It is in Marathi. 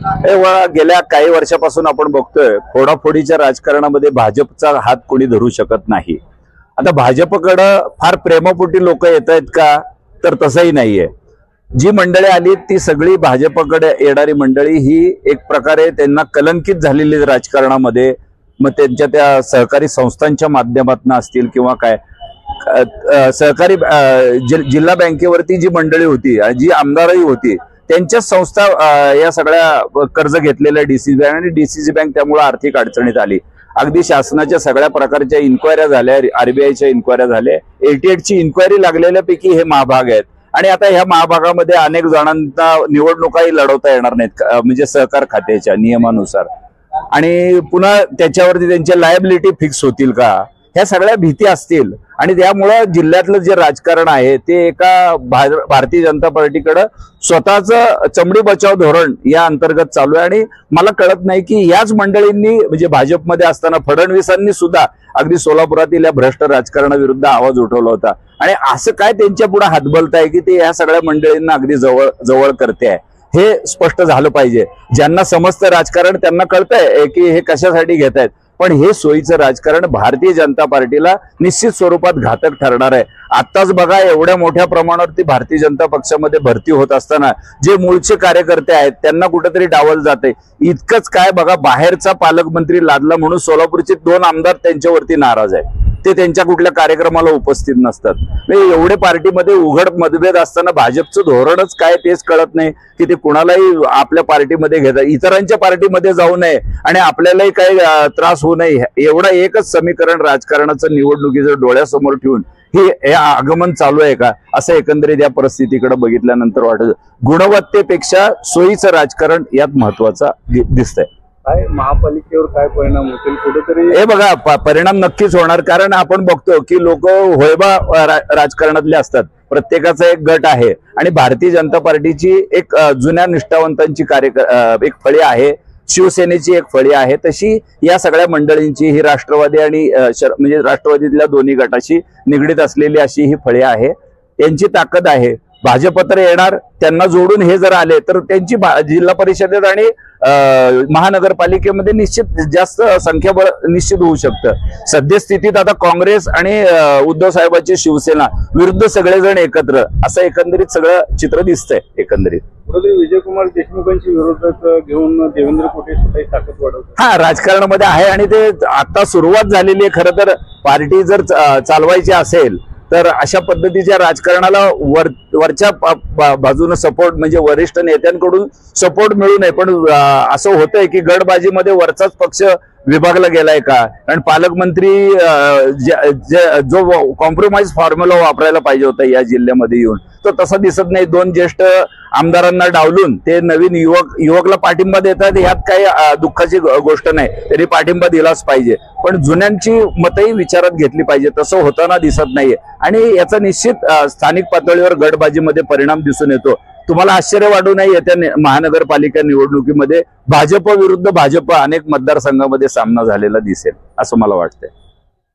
गेल्या काही वर्षापासून आपण बघतोय फोडाफोडीच्या राजकारणामध्ये भाजपचा हात कोणी धरू शकत नाही। आता भाजपकडे फार प्रेमापोटी लोक येत आहेत का, तर तसंही नाहीये। जी मंडळी आली ती सगळी भाजपकडे येणारी मंडळी ही एक प्रकारे त्यांना कलंकित झालेली राजकारणामध्ये, मग त्यांच्या त्या सहकारी संस्थांच्या माध्यमातून असतील किंवा काय सहकारी जिल्हा बँकेवरती जी मंडळी होती, जी आमदारही होती, त्यांच्या संस्था या सगळ्या कर्ज घेतलेल्या डीसीसी बँक आणि डीसीसी बँक त्यामुळे आर्थिक अडचणीत आली। अगदी शासनाच्या सगळ्या प्रकारच्या इन्क्वायऱ्या झाल्या, आरबीआयच्या इन्क्वायऱ्या झाल्या, 88ची इन्क्वायरी लागलेल्यापैकी हे महाभाग आहेत। आणि आता ह्या महाभागामध्ये अनेक जणांना निवडणुकाही लढवता येणार नाहीत, म्हणजे सहकार खात्याच्या नियमानुसार, आणि पुन्हा त्याच्यावरती त्यांच्या लायबिलिटी फिक्स होतील का, ह्या सगळ्या भीती असतील। आणि त्यामुळे जिल्ह्यातलं जे राजकारण आहे ते एका भारतीय जनता पार्टीकडे स्वतःचं चमडी बचाव धोरण या अंतर्गत चालू आहे। आणि मला कळत नाही की याच मंडळींनी म्हणजे भाजपमध्ये असताना फडणवीसांनी सुद्धा अगदी सोलापुरातील या भ्रष्ट राजकारणाविरुद्ध आवाज उठवला होता, आणि असं काय त्यांच्या पुढे हातबलताय की ते या सगळ्या मंडळींना अगदी जवळ करते आहे, हे स्पष्ट झालं पाहिजे। ज्यांना समजतं राजकारण त्यांना कळतंय की हे कशासाठी घेत आहेत, पण हे सोयीचं राजकारण भारतीय जनता पार्टीला निश्चित स्वरूपात घातक ठरणार आहे। आत्ताच बघा, एवढ्या मोठ्या प्रमाणावरती भारतीय जनता पक्षामध्ये भरती होत असताना जे मूळचे कार्यकर्ते आहेत त्यांना कुठेतरी डावल जाते। इतकंच काय बघा, बाहेरचा पालकमंत्री लादला म्हणून सोलापूरचे 2 आमदार त्यांच्यावरती नाराज आहेत, ते त्यांच्या कुठल्या कार्यक्रमाला उपस्थित नसतात। एवढे पार्टीमध्ये उघड मतभेद असताना भाजपचं धोरणच काय तेच कळत नाही की ते कुणालाही आपल्या पार्टीमध्ये घेतात, इतरांच्या पार्टीमध्ये जाऊ नये आणि आपल्यालाही काही त्रास होऊ नये, एवढा एकच समीकरण राजकारणाचं निवडणुकीचं डोळ्यासमोर ठेवून हे आगमन चालू आहे का, असं एकंदरीत या परिस्थितीकडे बघितल्यानंतर वाटत। गुणवत्तेपेक्षा सोयीचं राजकारण यात महत्वाचं दिसतंय। काय महापालिकेवर काय परिणाम होतील कुठेतरी, हे बघा परिणाम नक्कीच होणार, कारण आपण बघतो की लोक होयबा राजकारणातले असतात, प्रत्येकाचा एक गट आहे, आणि भारतीय जनता पार्टीची एक जुन्या निष्ठावंतांची एक फळी आहे, शिवसेनेची एक फळी आहे, तशी या सगळ्या मंडळींची ही राष्ट्रवादी आणि म्हणजे राष्ट्रवादीतल्या दोन्ही गटाशी निगडीत असलेली अशी ही फळी आहे। यांची ताकद आहे, भाजप तर येणार, त्यांना जोडून हे जर आले तर त्यांची जिल्हा परिषदेत आणि महानगरपालिकेमध्ये निश्चित जास्त संख्याबळ निश्चित होऊ शकतं। सद्यस्थितीत आता काँग्रेस आणि उद्धव साहेबांची शिवसेना विरुद्ध सगळेजण एकत्र, असं एकंदरीत सगळं चित्र दिसतंय। एकंदरीत विजयकुमार देशमुखांची विरोधात घेऊन देवेंद्र कोटे स्वतःची ताकद वाढवतात, हा राजकारणामध्ये आहे, आणि ते आता सुरुवात झालेली आहे। खरं तर पार्टी जर चालवायची असेल तर अशा पद्धतीच्या राजकारणाला वरच्या बाजूने सपोर्ट, म्हणजे वरिष्ठ नेत्यांकडून सपोर्ट मिळू नये, पण असं होतंय की गडबाजीमध्ये वरचाच पक्ष विभागला गेलाय का, कारण पालकमंत्री जो कॉम्प्रोमाइज फॉर्म्युला वापरायला पाहिजे होता या जिल्ह्यामध्ये येऊन, तो तसा दिसत नाही। 2 ज्येष्ठ आमदारांना डावलून ते नवीन युवकला पाठिंबा देतात, ह्यात काही दुःखाची गोष्ट नाही, तरी पाठिंबा दिलाच पाहिजे, पण जुन्यांची मतही विचारात घेतली पाहिजे, तसं होताना दिसत नाहीये। आणि याचा निश्चित स्थानिक पातळीवर गटबाजीमध्ये परिणाम दिसून येतो। तुम्हाला आश्चर्य वाटू नये, येत्या महानगरपालिका निवडणुकीमध्ये भाजप विरुद्ध भाजप अनेक मतदारसंघामध्ये सामना झालेला दिसेल, असं मला वाटतंय।